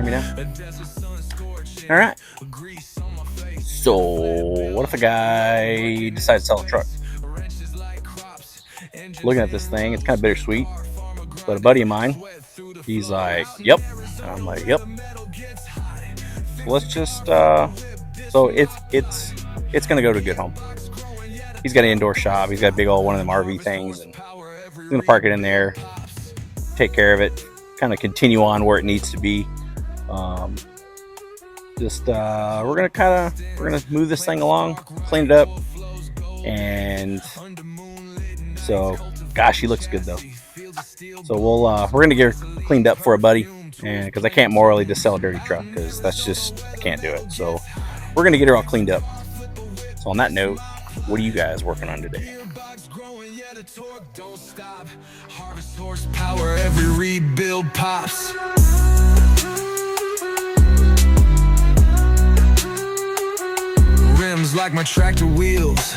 me now? All right. So, what if a guy decides to sell a truck? Looking at this thing, it's kind of bittersweet. But a buddy of mine, he's like, "Yep." And I'm like, "Yep." So let's just. So it's gonna go to a good home. He's got an indoor shop. He's got a big old one of them RV things, and he's gonna park it in there, take care of it, kind of continue on where it needs to be. Um, we're gonna move this thing along, clean it up, and so gosh, he looks good though. So we're gonna get her cleaned up for a buddy, and because I can't morally just sell a dirty truck because that's just I can't do it. So we're gonna get her all cleaned up. So on that note, what are you guys working on today? Harvest horsepower, every rebuild pops. Rims like my tractor wheels,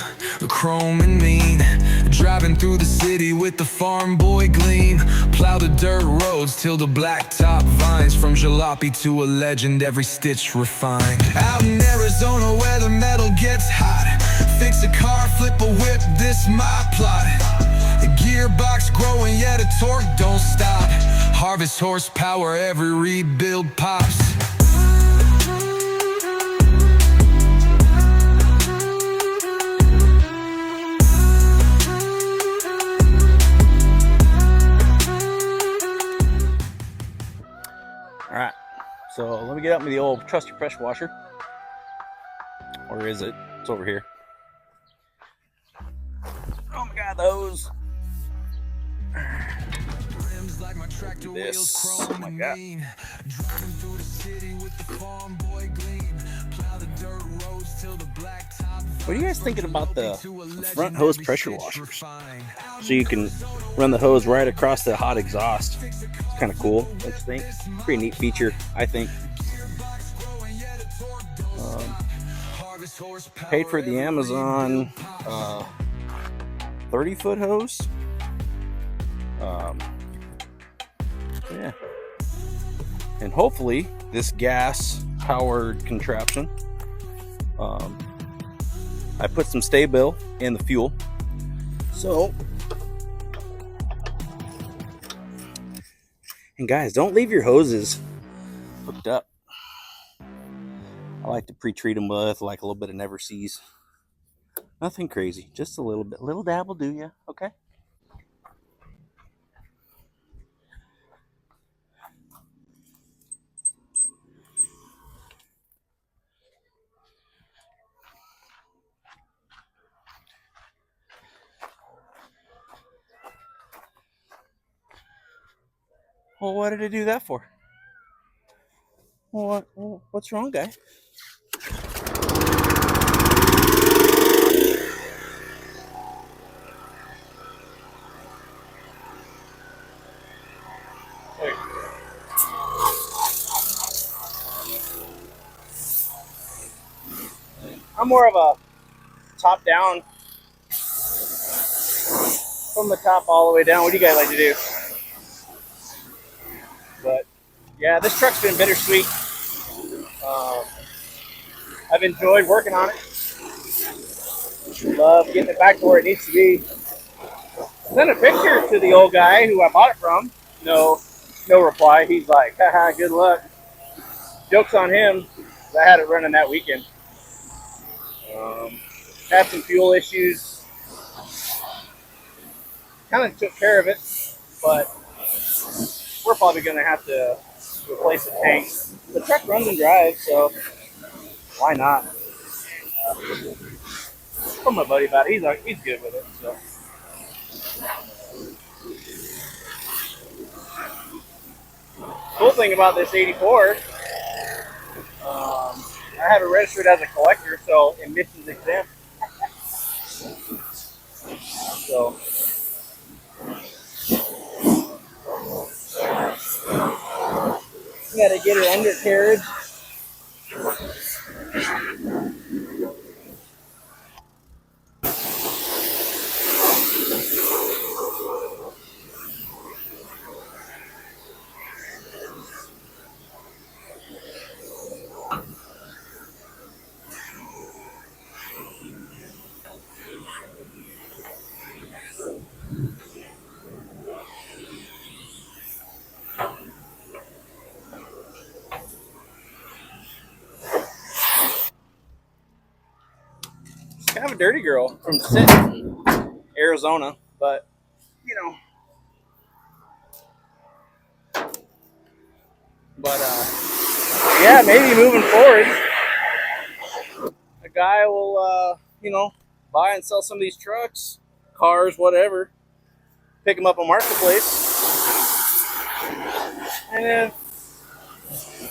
chrome and mean. Driving through the city with the farm boy gleam. Plow the dirt roads till the blacktop vines. From jalopy to a legend, every stitch refined. Out in Arizona where the metal gets hot. Fix a car, flip a whip, this my plot. The gearbox growing, yeah, the torque don't stop. Harvest horsepower, every rebuild pops. All right, so let me get out with the old trusty pressure washer. Or is it? It's over here. Oh my God, those. This. Oh my God. What are you guys thinking about the front hose pressure washers? So you can run the hose right across the hot exhaust. It's kind of cool, don't you think? Pretty neat feature, I think. Paid for the Amazon 30-foot hose. Yeah. And hopefully this gas-powered contraption, I put some Sta-Bil in the fuel. So, and guys, don't leave your hoses hooked up. I like to pre-treat them with like a little bit of Never Seas. Nothing crazy, just a little bit. Little dab will do ya, okay? Well, what did I do that for? What's wrong, guy? I'm more of a top down, from the top all the way down. What do you guys like to do? But yeah, this truck's been bittersweet. I've enjoyed working on it. Love getting it back to where it needs to be. Sent a picture to the old guy who I bought it from. No reply. He's like, haha, good luck. Joke's on him. I had it running that weekend. Had some fuel issues. Kind of took care of it, but we're probably going to have to replace the tank. The truck runs and drives, so why not? From my buddy about it. He's good with it. So. Cool thing about this 84, I have it registered as a collector, so emissions exempt. So. Got to get her undercarriage. dirty girl from Sinton, Arizona, but you know, but yeah, maybe moving forward, a guy will buy and sell some of these trucks, cars, whatever, pick them up on marketplace, and then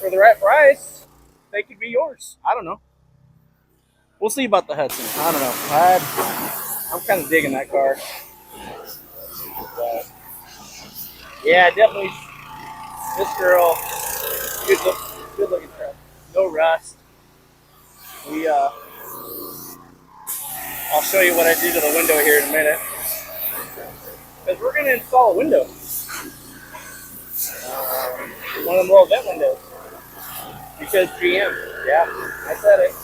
for the right price, they could be yours. I don't know. We'll see about the Hudson. I don't know. I'm kind of digging that car. But yeah, definitely. This girl, good looking truck. No rust. We I'll show you what I did to the window here in a minute. Because we're gonna install a window. One of them little vent windows. Because GM. Yeah, I said it.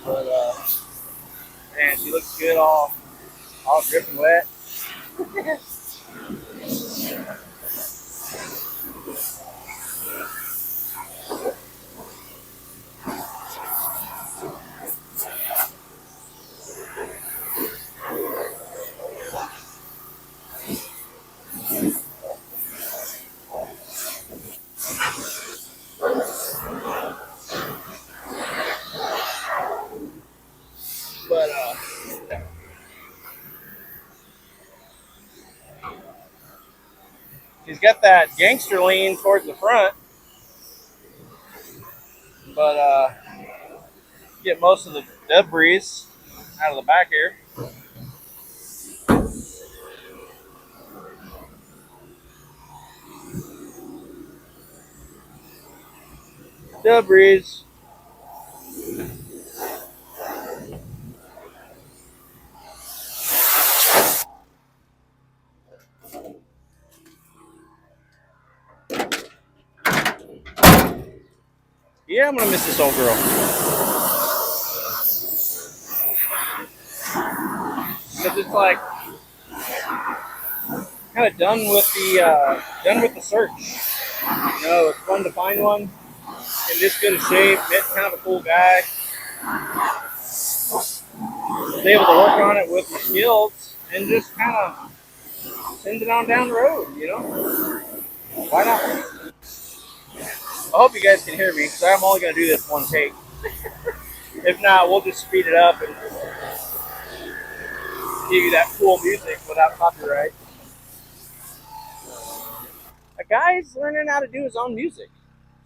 But man, she looks good, all dripping wet. But she's got that gangster lean towards the front, but get most of the debris out of the back here. Debris. Yeah, I'm gonna miss this old girl. Because it's like kind of done with the search. You know, it's fun to find one in this good of shape. It's kind of a cool guy. Was able to work on it with the skills and just kind of send it on down the road. You know, why not? I hope you guys can hear me because I'm only gonna do this one take. If not, we'll just speed it up and give you that cool music without copyright. A guy's learning how to do his own music,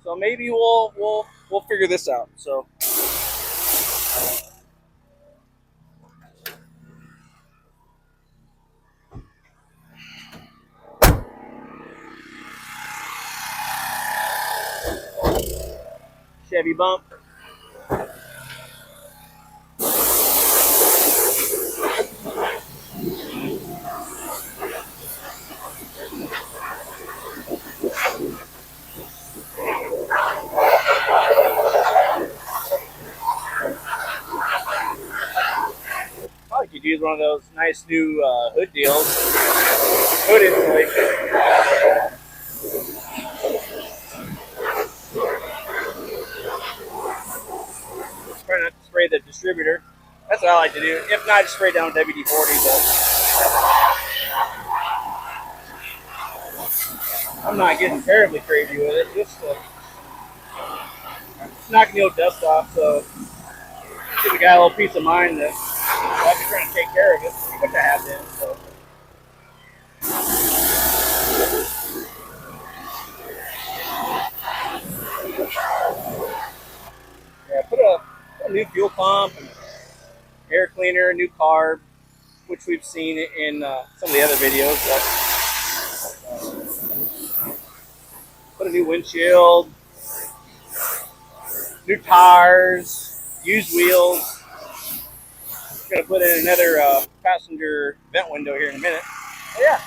so maybe we'll figure this out. So Chevy bump. Probably could use one of those nice new hood deals, hood insulation. Try not to spray the distributor. That's what I like to do. If not, just spray down WD-40. But I'm not getting terribly crazy with it. Just knocking the old dust off. So give the guy a little peace of mind that I've been trying to take care of it, which I have been. So. Yeah, put a new fuel pump, and air cleaner, new carb, which we've seen in some of the other videos. Put a new windshield, new tires, used wheels. Gonna put in another passenger vent window here in a minute. But yeah.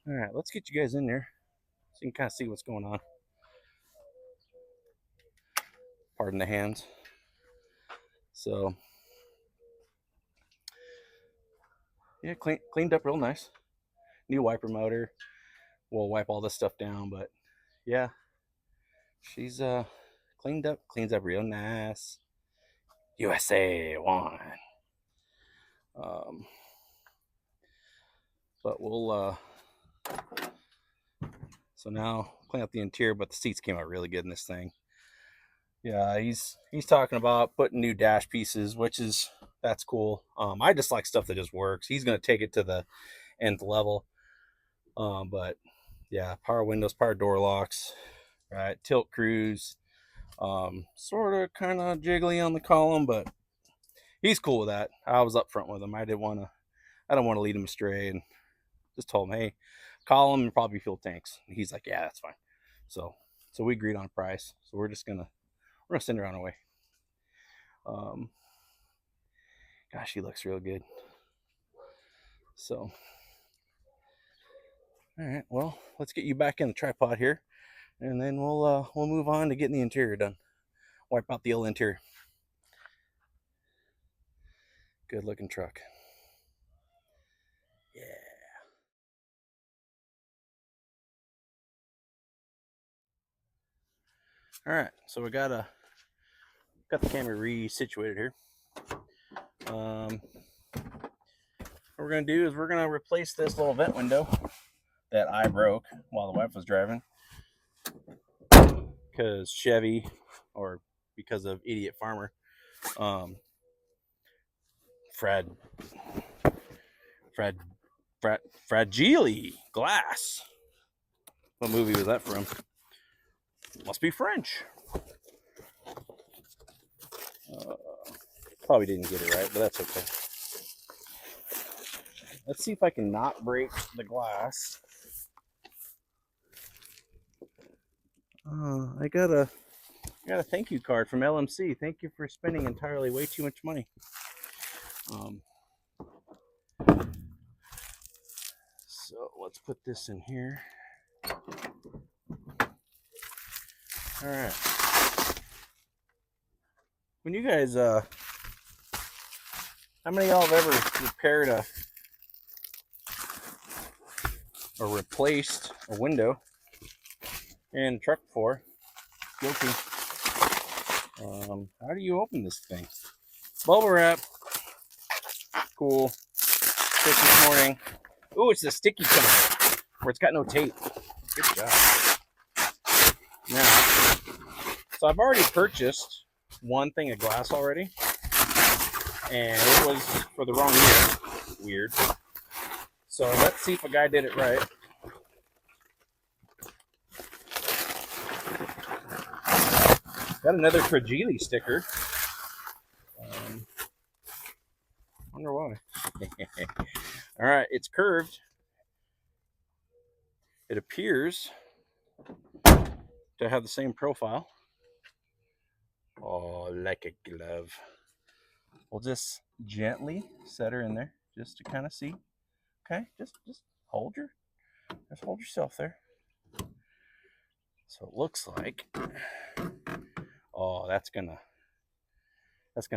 All right, let's get you guys in there so you can kind of see what's going on. Pardon the hands. So Yeah, cleaned up real nice. New wiper motor. We'll wipe all this stuff down, but yeah, she's cleans up real nice. USA one. Um, but we'll so now clean up the interior, but the seats came out really good in this thing. Yeah, he's talking about putting new dash pieces, which is that's cool. I just like stuff that just works. He's gonna take it to the nth level. But yeah, power windows, power door locks, right? Tilt cruise, sort of kind of jiggly on the column, but he's cool with that. I was up front with him. I don't want to lead him astray, and just told him, hey, column and probably fuel tanks. And he's like, yeah, that's fine. So we agreed on a price. So we're gonna send her on her way. Um, gosh, he looks real good. So, all right, well, let's get you back in the tripod here, and then we'll move on to getting the interior done. Wipe out the old interior. Good looking truck. Yeah. All right, so we got the camera resituated here. What we're gonna do is we're gonna replace this little vent window that I broke while the wife was driving, because Chevy, or because of idiot farmer, um, Fred, Fred, Fragile Glass. What movie was that from? Must be French. Probably didn't get it right, but that's okay. Let's see if I can not break the glass. I got a thank you card from LMC. Thank you for spending entirely way too much money. So let's put this in here. All right. When you guys, how many of y'all have ever repaired or replaced a window in a truck before? Guilty. How do you open this thing? Bubble wrap. Cool. Fish this morning. Ooh, it's the sticky kind where it's got no tape. Good job. Now, so I've already purchased one thing of glass already, and it was for the wrong year. Weird. So let's see if a guy did it right. Got another Fragile sticker. Wonder why. All right, it's curved. It appears to have the same profile. Oh, like a glove. We'll just gently set her in there, just to kind of see. Okay, just hold yourself there. So it looks like, oh, that's gonna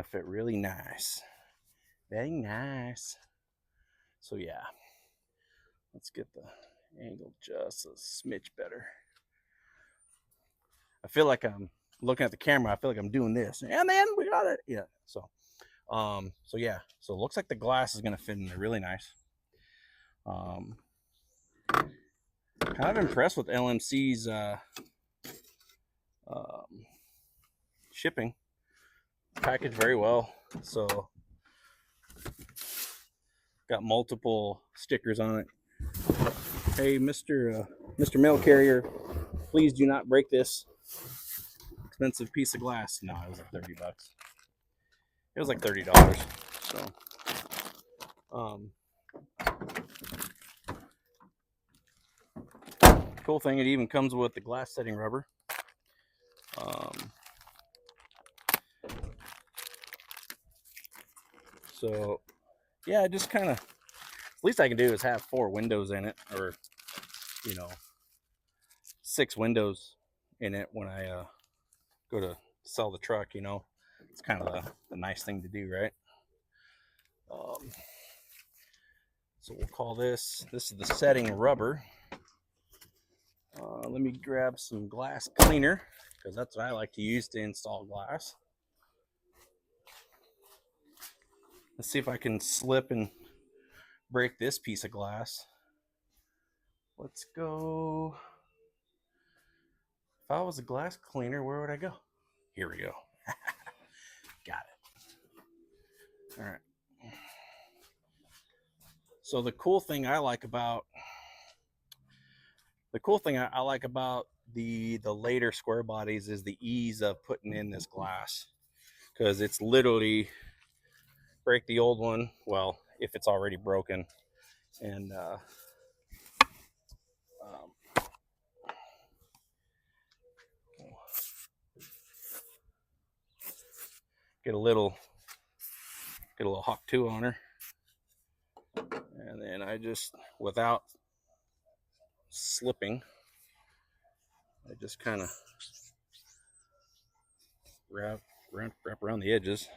fit really nice. Very nice. So yeah, let's get the angle just a smidge better. I feel like I'm looking at the camera. I feel like I'm doing this, and then we got it. Yeah. So yeah. So it looks like the glass is gonna fit in there really nice. Kind of impressed with LMC's shipping. Packaged very well. So got multiple stickers on it. Hey, Mr. Mail Carrier, please do not break this expensive piece of glass. No, it was like $30. It was like $30. So, cool thing, it even comes with the glass setting rubber. So, yeah, just kind of, least I can do is have 4 windows in it, or 6 windows in it when I go to sell the truck. It's kind of the nice thing to do, right? So we'll call this is the setting rubber. Let me grab some glass cleaner because that's what I like to use to install glass. Let's see if I can slip and break this piece of glass. Let's go. If I was a glass cleaner, where would I go? Here we go. Got it. All right. So the cool thing I like about the later square bodies is the ease of putting in this glass, because it's literally break the old one, well, if it's already broken, and get a little hawk 2 on her, and then I just, without slipping, I just kind of wrap around the edges.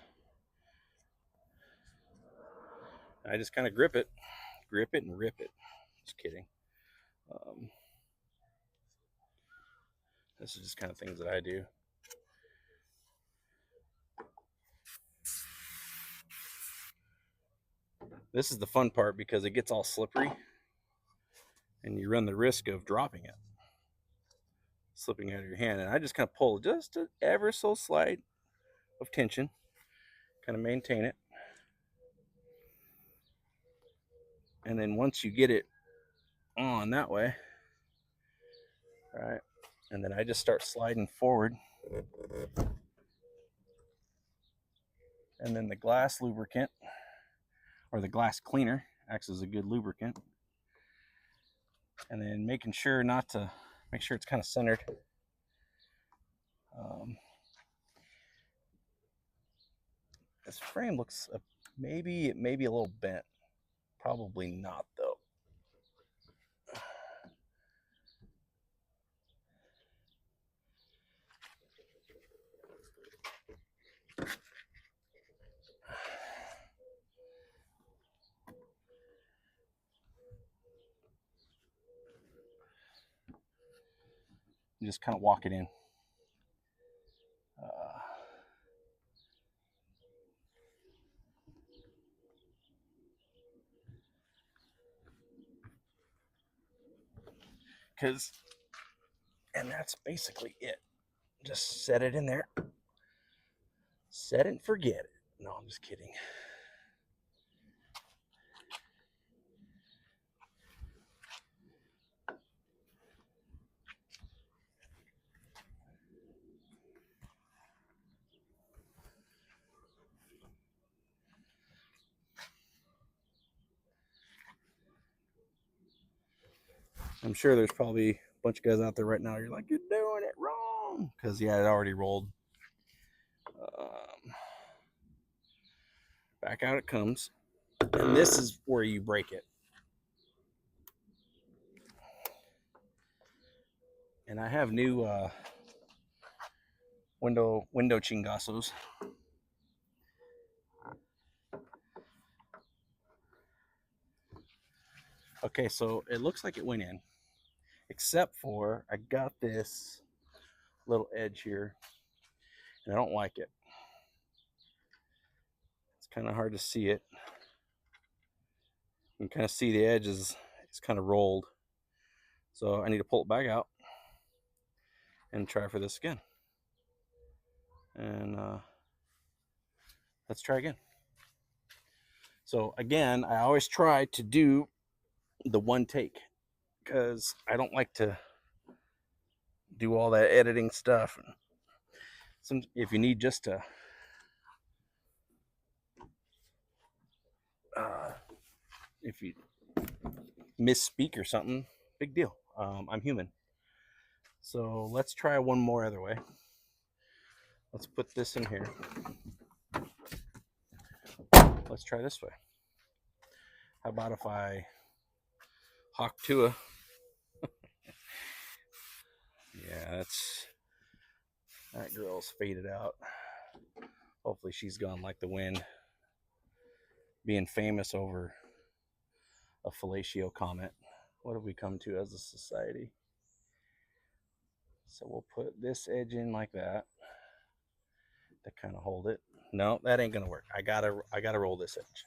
I just kind of grip it and rip it. Just kidding. This is just kind of things that I do. This is the fun part because it gets all slippery and you run the risk of dropping it, slipping out of your hand. And I just kind of pull just an ever so slight of tension, kind of maintain it. And then once you get it on that way, right, and then I just start sliding forward. And then the glass lubricant, or the glass cleaner, acts as a good lubricant. And then making sure make sure it's kind of centered. This frame looks maybe a little bent. Probably not though. You just kind of walk it in. And that's basically it. Just set it in there. Set it and forget it. No, I'm just kidding. I'm sure there's probably a bunch of guys out there right now. You're like, you're doing it wrong. Because, yeah, it already rolled. Back out it comes. And this is where you break it. And I have new window chingazos. Okay, so it looks like it went in, except for I got this little edge here, and I don't like it. It's kind of hard to see it. You can kind of see the edge is kind of rolled. So I need to pull it back out and try for this again. And let's try again. So again, I always try to do the one take because I don't like to do all that editing stuff. If you need just to if you misspeak or something, big deal. I'm human. So let's try one more other way. Let's put this in here. Let's try this way. How about if I hawk Tua? Yeah, that girl's faded out. Hopefully she's gone like the wind. Being famous over a fellatio comment. What have we come to as a society? So we'll put this edge in like that to kind of hold it. No, that ain't gonna work. I gotta roll this edge.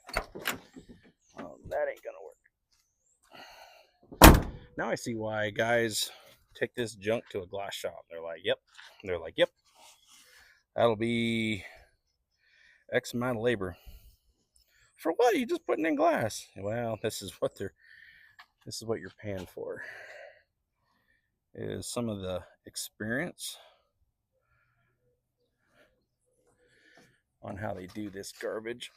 That ain't gonna work. Now I see why guys take this junk to a glass shop. They're like, yep. They're like, yep. That'll be X amount of labor. For what? You just putting in glass. Well, this is what you're paying for. Is some of the experience on how they do this garbage.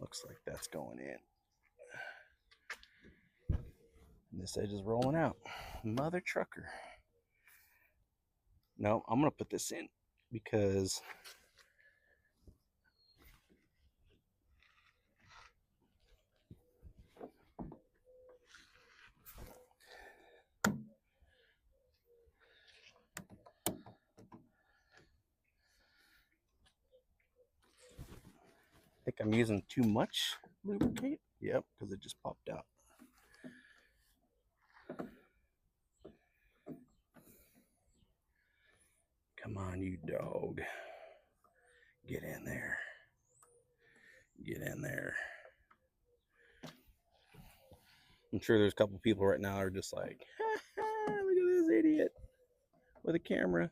Looks like that's going in. And this edge is rolling out. Mother trucker. No, I'm going to put this in because I think I'm using too much lubricate. Yep, because it just popped out. Come on, you dog. Get in there. Get in there. I'm sure there's a couple people right now who are just like, look at this idiot with a camera.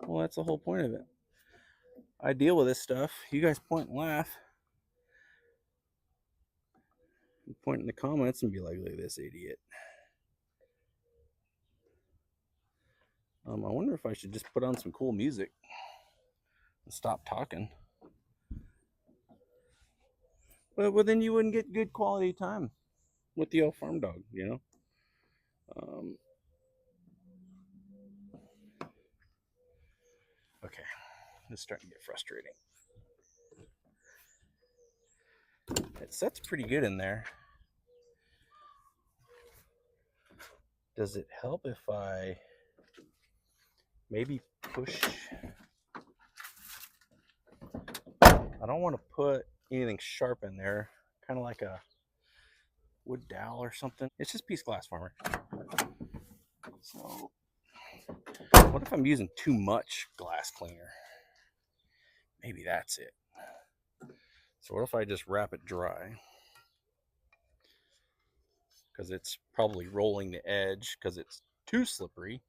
Well, that's the whole point of it. I deal with this stuff. You guys point and laugh. You point in the comments and be like, look at this idiot. I wonder if I should just put on some cool music and stop talking. Well, then you wouldn't get good quality time with the old farm dog, you know? Okay, it's starting to get frustrating. It sets pretty good in there. Does it help if I maybe push? I don't want to put anything sharp in there, kind of like a wood dowel or something. It's just piece glass, farmer. So what if I'm using too much glass cleaner? Maybe that's it. So what if I just wrap it dry? Because it's probably rolling the edge because it's too slippery.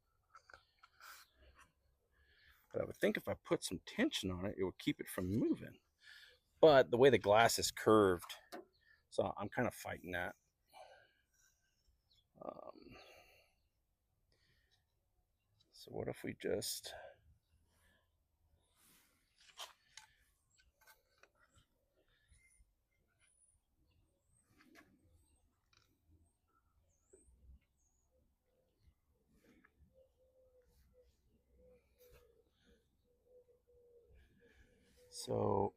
But I would think if I put some tension on it, it would keep it from moving. But the way the glass is curved, so I'm kind of fighting that. So what if we just... So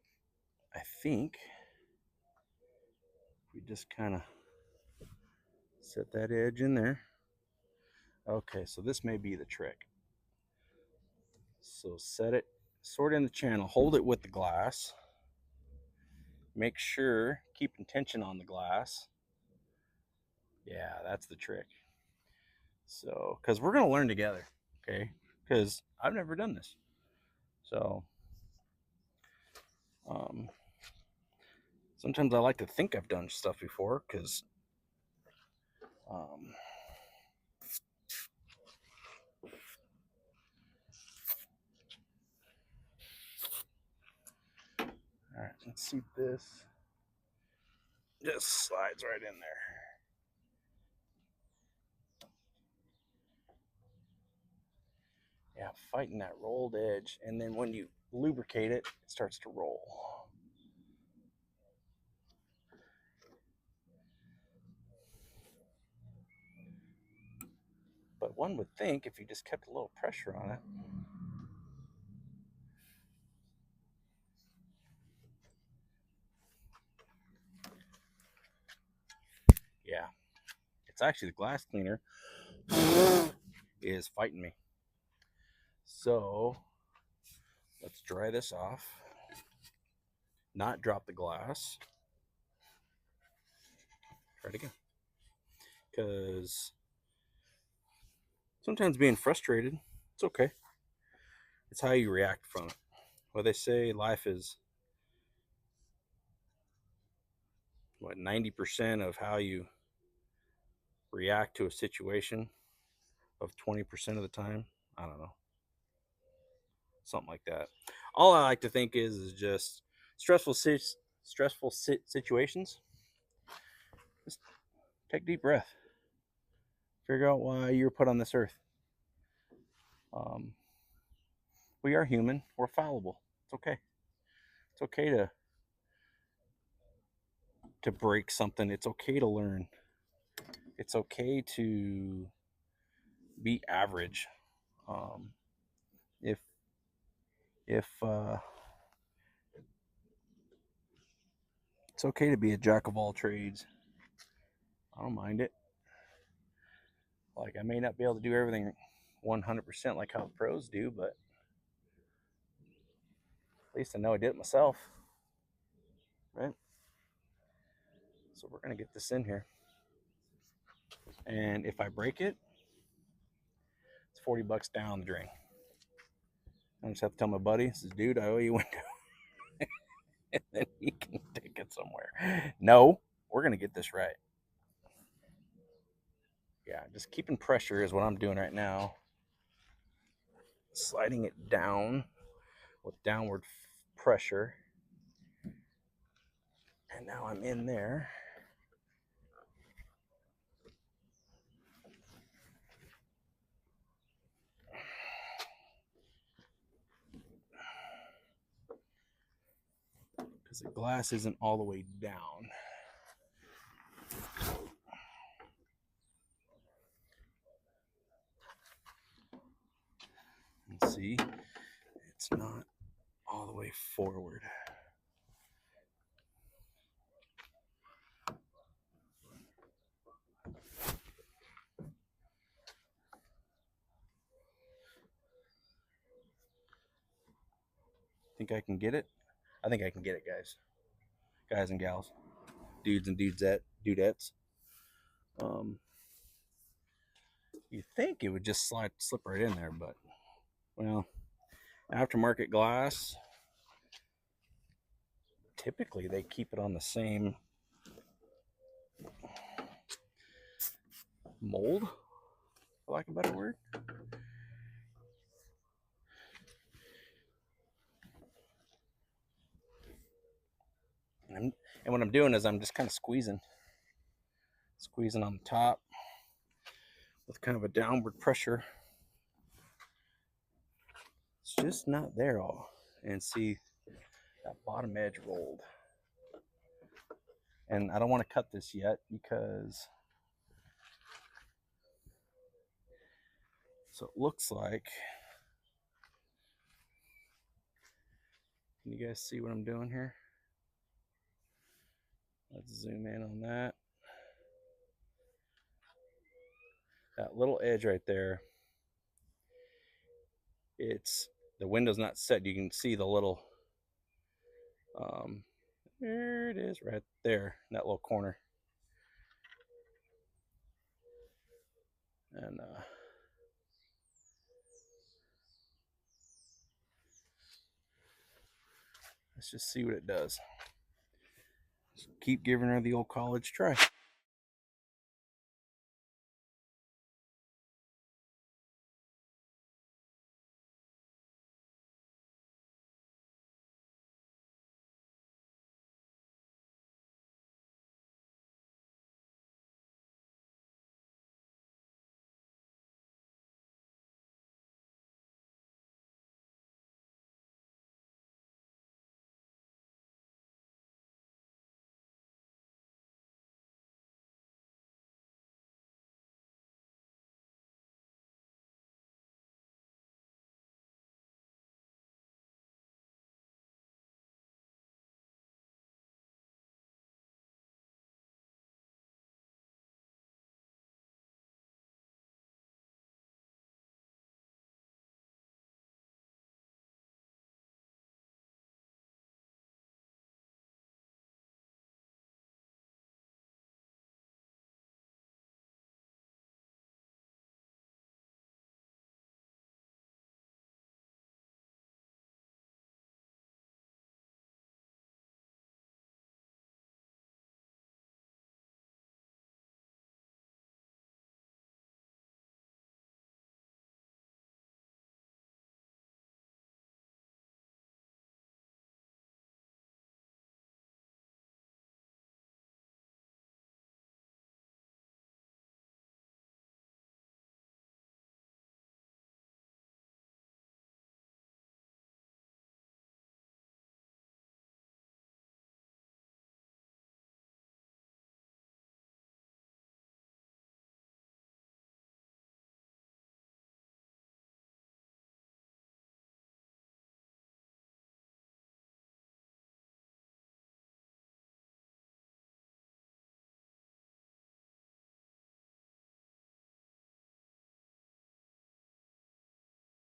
I think we just kind of set that edge in there. Okay, so this may be the trick. So set it sort of in the channel, hold it with the glass. Make sure, keeping tension on the glass. Yeah, that's the trick. So, because we're going to learn together, okay? Because I've never done this. So, sometimes I like to think I've done stuff before because all right, let's see if this just slides right in there. Yeah, fighting that rolled edge, and then when you lubricate it, it starts to roll. But one would think if you just kept a little pressure on it. Yeah, it's actually the glass cleaner is fighting me. So Let's dry this off. Not drop the glass. Try it again. Because sometimes being frustrated, it's okay. It's how you react from it. Well, they say life is what 90% of how you react to a situation of 20% of the time. I don't know. Something like that. All I like to think is just stressful situations. Just take a deep breath. Figure out why you're put on this earth. Um, we are human. We're fallible. It's okay. It's okay to break something. It's okay to learn. It's okay to be average. Um, if if it's okay to be a jack of all trades, I don't mind it. Like I may not be able to do everything 100% like how the pros do, but at least I know I did it myself, right? So we're gonna get this in here, and if I break it, it's $40 down the drain. I just have to tell my buddy, "Says, dude, I owe you window," and then he can take it somewhere. No, we're gonna get this right. Yeah, just keeping pressure is what I'm doing right now. Sliding it down with downward pressure, and now I'm in there. Because the glass isn't all the way down. And see, it's not all the way forward. Think I can get it? I think I can get it, guys and gals, dudes and dudettes. Um, you think it would just slip right in there, but well, aftermarket glass, typically they keep it on the same mold, for lack of a better word. And what I'm doing is I'm just kind of squeezing on the top with kind of a downward pressure. It's just not there all. And see that bottom edge rolled. And I don't want to cut this yet because so it looks like, can you guys see what I'm doing here? Let's zoom in on that. That little edge right there, it's the window's not set. You can see the little there it is right there in that little corner. And let's just see what it does. Just keep giving her the old college try.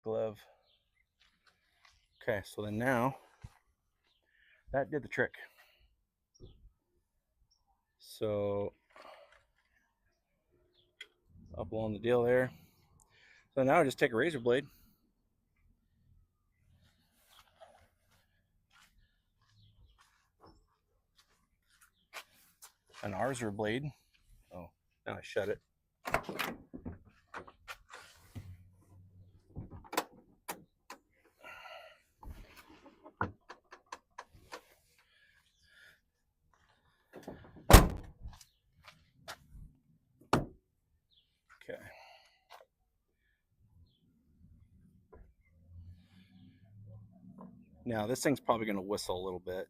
glove. Okay, so then now that did the trick. So up along the deal there. So now I just take a razor blade, an Arzer blade. Oh, now I shut it. Okay. Now this thing's probably going to whistle a little bit.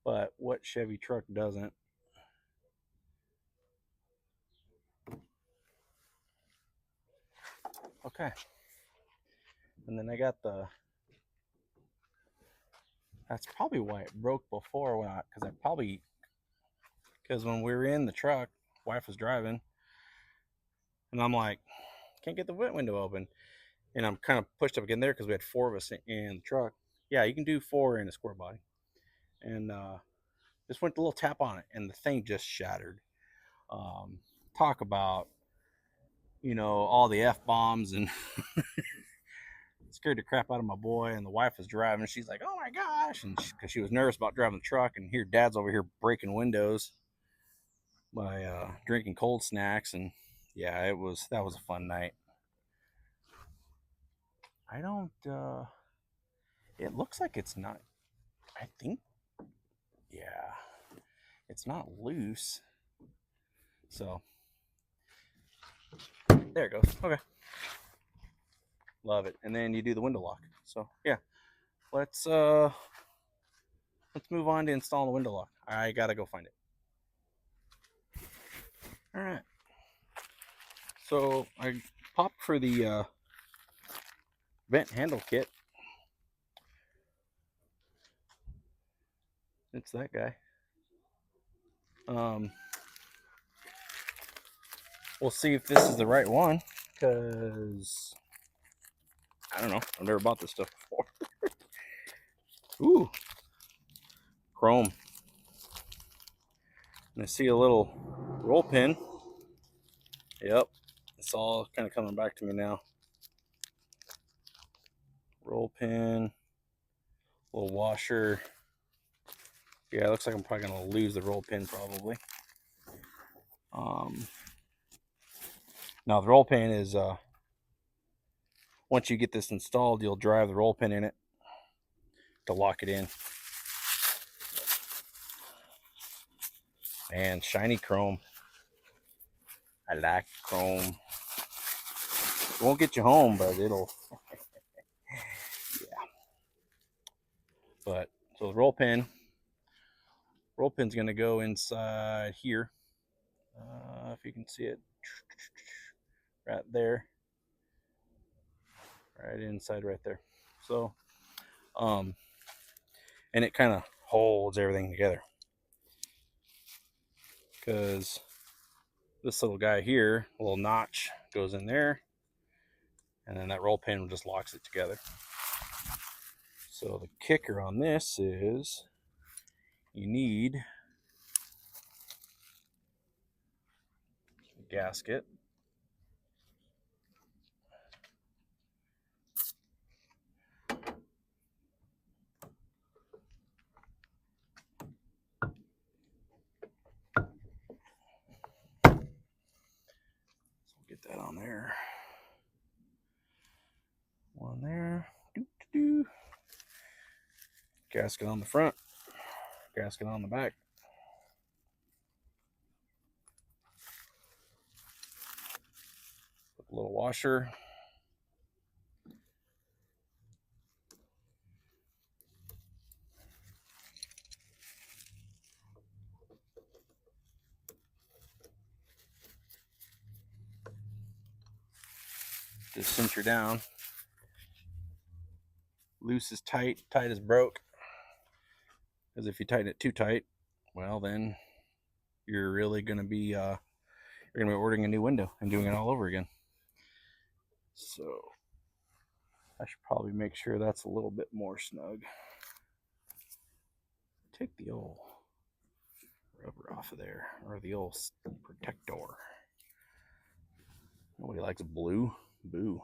But what Chevy truck doesn't? Okay. And then I got the, that's probably why it broke before when because when we were in the truck, wife was driving, and I'm like, can't get the window open. And I'm kind of pushed up again there because we had 4 of us in the truck. Yeah, you can do 4 in a square body. And just went a little tap on it, and the thing just shattered. Talk about, all the F bombs and scared the crap out of my boy. And the wife was driving. She's like, "Oh my gosh!" And because she was nervous about driving the truck, and here Dad's over here breaking windows by drinking cold snacks. And yeah, that was a fun night. I don't. It looks like it's not. I think. Yeah, it's not loose. So there it goes. Okay. Love it. And then you do the window lock. So yeah, let's move on to installing the window lock. I gotta go find it. All right. So I popped for the vent handle kit. It's that guy. We'll see if this is the right one, because I don't know. I've never bought this stuff before. Ooh, chrome. And I see a little roll pin. Yep, it's all kind of coming back to me now. Roll pin, little washer. Yeah, it looks like I'm probably gonna lose the roll pin probably. Now the roll pin is once you get this installed, you'll drive the roll pin in it to lock it in. And shiny chrome. I like chrome. It won't get you home, but it'll. Yeah. But so the roll pin's gonna go inside here. If you can see it, right there, right inside, right there. So, and it kind of holds everything together because this little guy here, a little notch, goes in there, and then that roll pin just locks it together. So the kicker on this is you need a gasket. So get that on there. One there. Doo-doo-doo. Gasket on the front. Gasket on the back. Put a little washer. Just cinch her down. Loose is tight, tight is broke. Because if you tighten it too tight, well, then you're really going to be ordering a new window and doing it all over again. So I should probably make sure that's a little bit more snug. Take the old rubber off of there, or the old protector. Nobody likes blue. Boo.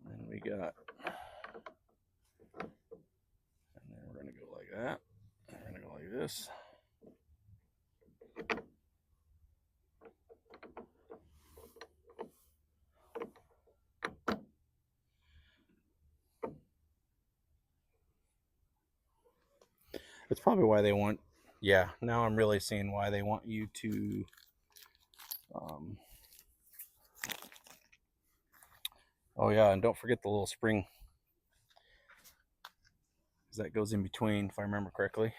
And we got, and then we're going to go like that. And we're going to go like this. That's probably why they want, yeah, now I'm really seeing why they want you to oh yeah, and don't forget the little spring, because that goes in between, if I remember correctly.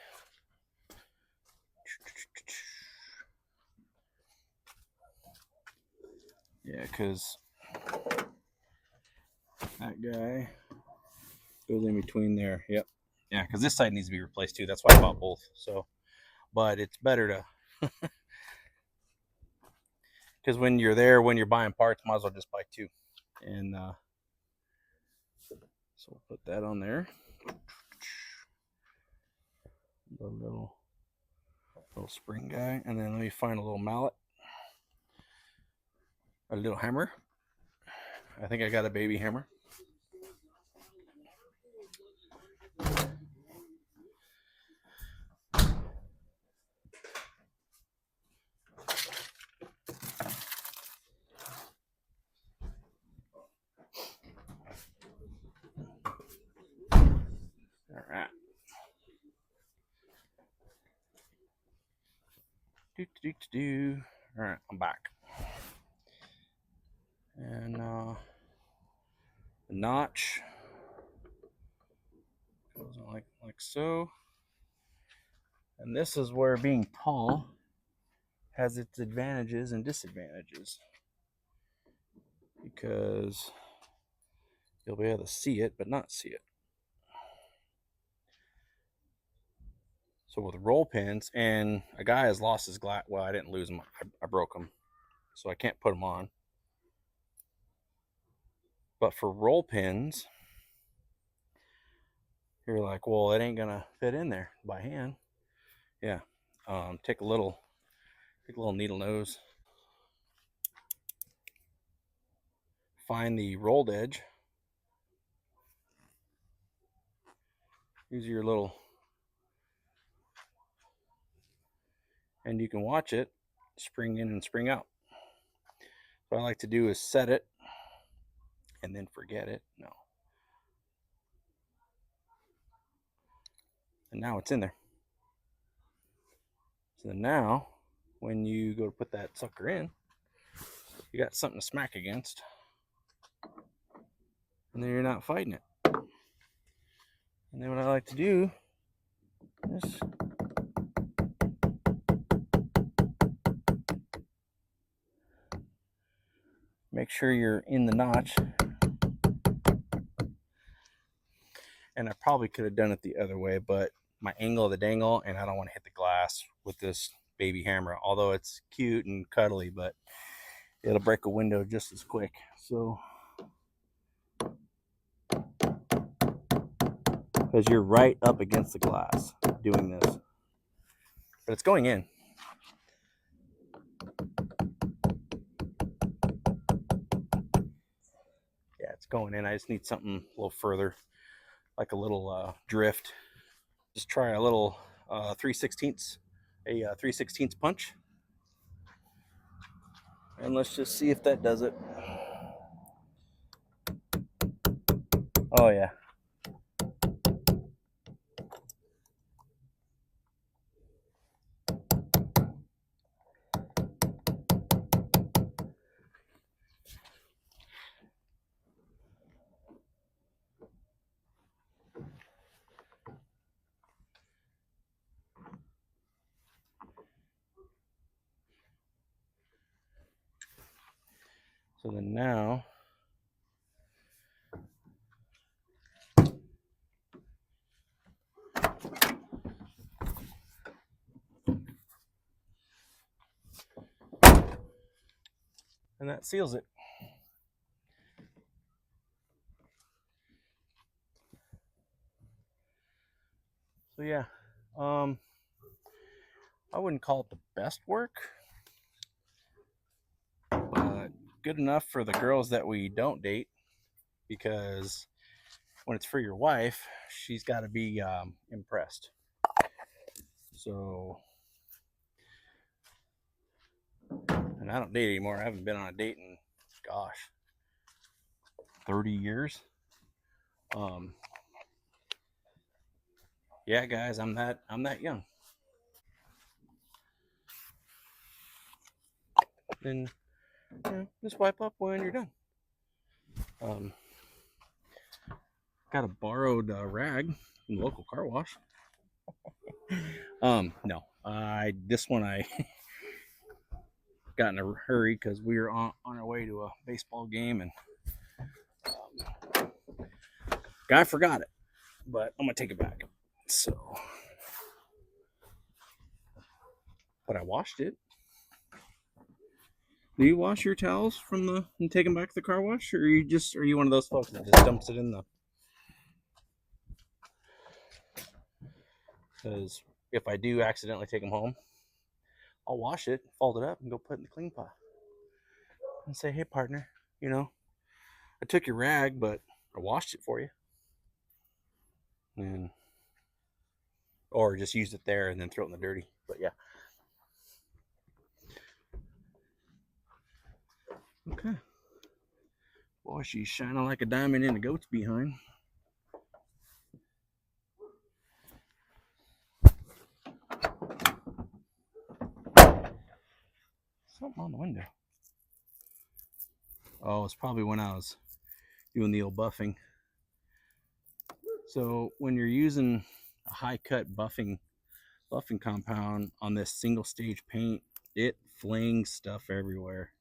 Yeah, because that guy goes in between there. Yep. Yeah, because this side needs to be replaced too. That's why I bought both. So, but it's better to, because when you're there, when you're buying parts, might as well just buy two. And so we'll put that on there. The little spring guy, and then let me find a little mallet, a little hammer. I think I got a baby hammer. All right. All right, I'm back. And the notch goes on like so. And this is where being tall has its advantages and disadvantages, because you'll be able to see it but not see it. So with roll pins, and a guy has lost his glass. Well, I didn't lose them. I broke them, so I can't put them on. But for roll pins, you're like, well, it ain't gonna fit in there by hand. Yeah. Take a little needle nose, find the rolled edge, use your little, and you can watch it spring in and spring out. What I like to do is set it and then forget it. No. And now it's in there. So now, when you go to put that sucker in, you got something to smack against, and then you're not fighting it. And then what I like to do is make sure you're in the notch. And I probably could have done it the other way, but my angle of the dangle, and I don't want to hit the glass with this baby hammer, although it's cute and cuddly, but it'll break a window just as quick. So, because you're right up against the glass doing this, but it's going in. Yeah, it's going in. I just need something a little further, like a little drift. Just try a little 3/16, a 3/16 punch, and let's just see if that does it. Oh yeah. So then now and that seals it. So yeah, um, I wouldn't call it the best work, but good enough for the girls that we don't date, because when it's for your wife, she's got to be impressed. So, and I don't date anymore. I haven't been on a date in, gosh, 30 years. Um, yeah, guys, I'm that young. Then just wipe up when you're done. Um, got a borrowed rag from the local car wash. No, I this one I got in a hurry because we were on our way to a baseball game, and guy forgot it, but I'm gonna take it back. So, but I washed it. Do you wash your towels from the and take them back to the car wash, or are you one of those folks that just dumps it in the? Because if I do accidentally take them home, I'll wash it, fold it up, and go put it in the clean pot, and say, "Hey, partner, you know, I took your rag, but I washed it for you," and or just use it there and then throw it in the dirty. But yeah, okay. Boy, she's shining like a diamond in the goat's behind. Something on the window. Oh, it's probably when I was doing the old buffing. So when you're using a high cut buffing compound on this single stage paint, it flings stuff everywhere.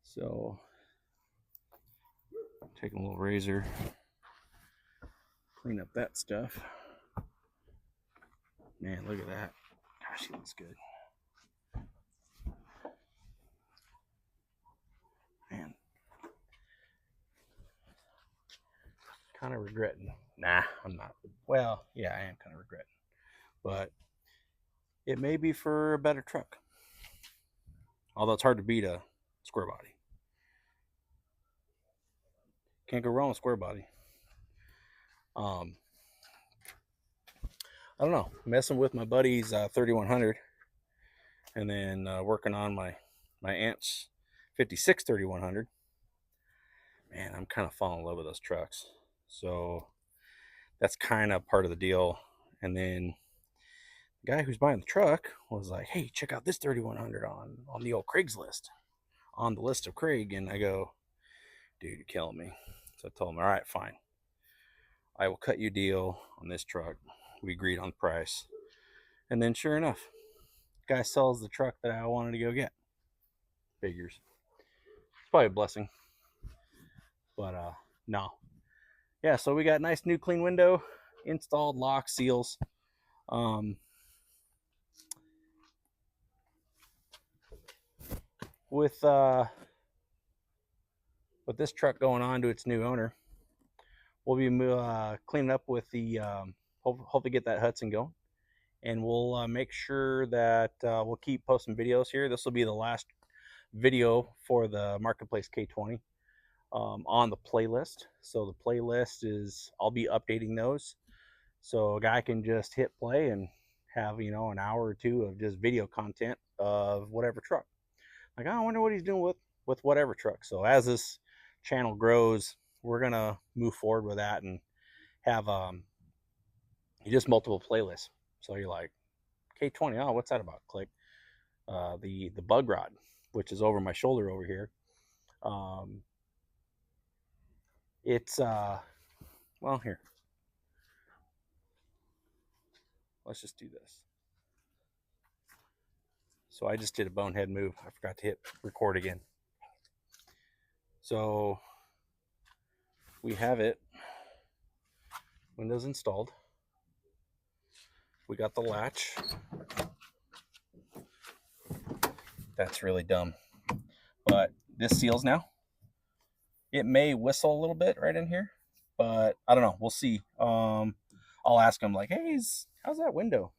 So taking a little razor, clean up that stuff. Man, look at that. Gosh, she looks good. Man, kind of regretting. Nah, I'm not. Well, yeah, I am kind of regretting. But it may be for a better truck. Although it's hard to beat a square body. Can't go wrong with square body. Um, I don't know. Messing with my buddy's 3100, and then working on my aunt's 56 3100. Man, I'm kind of falling in love with those trucks. So that's kind of part of the deal. And then the guy who's buying the truck was like, "Hey, check out this 3100 on the old Craigslist, on the list of Craig." And I go, "Dude, you're killing me." So I told him, "All right, fine. I will cut you a deal on this truck." We agreed on the price. And then sure enough, the guy sells the truck that I wanted to go get. Figures. It's probably a blessing. But no. Yeah, so we got a nice new clean window, installed lock seals. Um, with this truck going on to its new owner, we'll be cleaning up with the hopefully get that Hudson going, and we'll make sure that we'll keep posting videos here. This will be the last video for the Marketplace K20 on the playlist. So the playlist is, I'll be updating those, so a guy can just hit play and have an hour or two of just video content of whatever truck. Like, I wonder what he's doing with whatever truck. So as this channel grows, we're gonna move forward with that and have just multiple playlists. So you're like, K20, oh, what's that about? Click the bug rod, which is over my shoulder over here. It's well, here, let's just do this. So I just did a bonehead move. I forgot to hit record again. So we have it. Windows installed. We got the latch. That's really dumb. But this seals now. It may whistle a little bit right in here, but I don't know. We'll see. I'll ask him like, "Hey, how's that window?"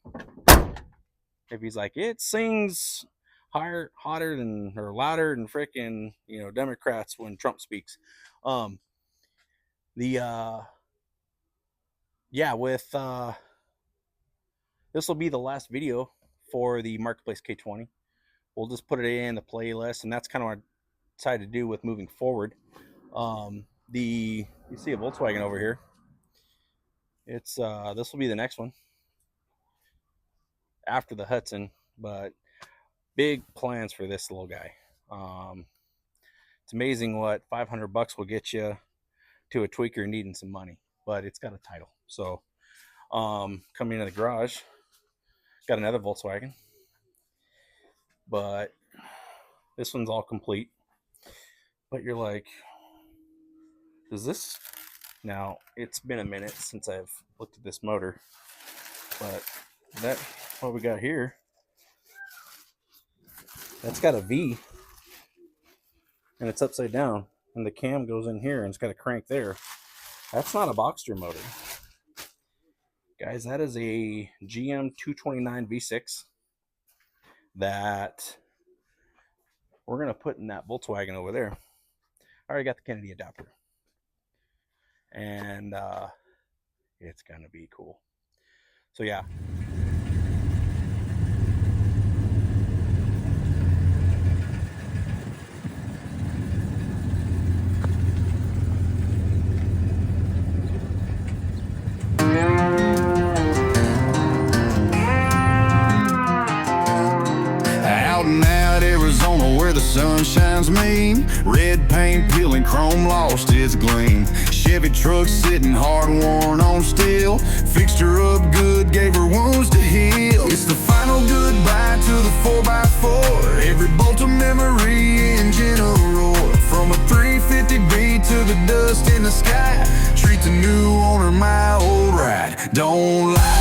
If he's like, "It sings higher, hotter than or louder than freaking Democrats when Trump speaks," the yeah, with this will be the last video for the Marketplace K20. We'll just put it in the playlist, and that's kind of what I decided to do with moving forward. You see a Volkswagen over here. It's this will be the next one after the Hudson, but big plans for this little guy. It's amazing what $500 will get you to a tweaker needing some money, but it's got a title. So coming into the garage, got another Volkswagen, but this one's all complete. But you're like, does this? Now, it's been a minute since I've looked at this motor, but what we got here, that's got a V, and it's upside down, and the cam goes in here, and it's got a crank there. That's not a Boxster motor. Guys, that is a GM 229 V6 that we're going to put in that Volkswagen over there. I already got the Kennedy adapter. And it's going to be cool. So, yeah. Where the sun shines mean, red paint peeling, chrome lost its gleam. Chevy truck sitting hard worn on steel, fixed her up good, gave her wounds to heal. It's the final goodbye to the 4x4, every bolt of memory, engine a roar. From a 350B to the dust in the sky, treat the new owner my old ride. Don't lie.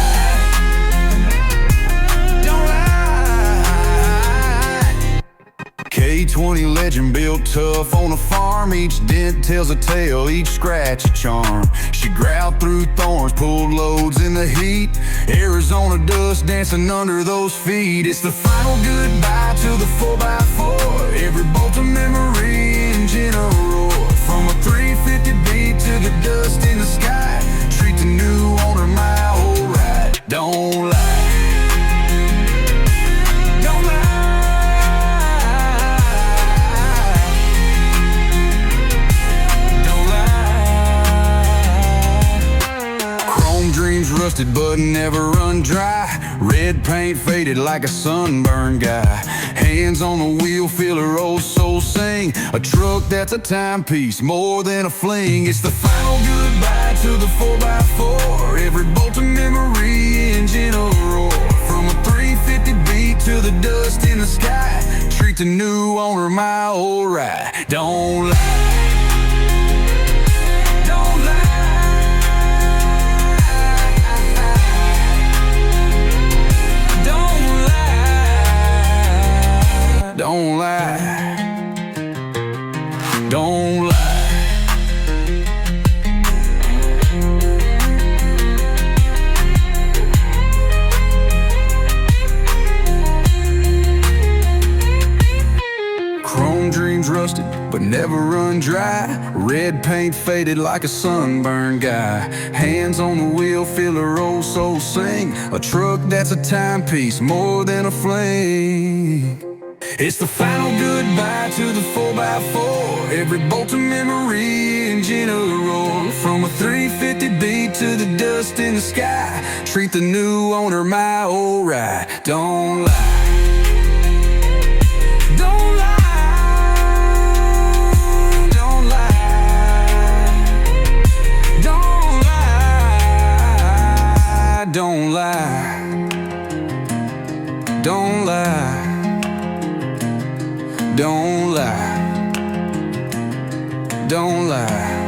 K20 legend built tough on a farm. Each dent tells a tale, each scratch a charm. She growled through thorns, pulled loads in the heat. Arizona dust dancing under those feet. It's the final goodbye to the 4x4, every bolt of memory, engine a roar. From a 350B to the dust in the sky, treat the new owner my old ride. Don't lie. Rusted but never run dry, red paint faded like a sunburned guy. Hands on the wheel, feel her old soul sing, a truck that's a timepiece more than a fling. It's the final goodbye to the 4x4, every bolt of memory, engine a roar. From a 350B to the dust in the sky, treat the new owner my old ride. Don't lie. Don't lie, don't lie. Chrome dreams rusted, but never run dry. Red paint faded like a sunburned guy. Hands on the wheel, feel her old soul sing, a truck that's a timepiece more than a fling. It's the final goodbye to the 4x4, every bolt of memory, engine a roar. From a 350B to the dust in the sky, treat the new owner my old ride. Don't lie. Don't lie. Don't lie. Don't lie. Don't lie. Don't lie. Don't lie, don't lie.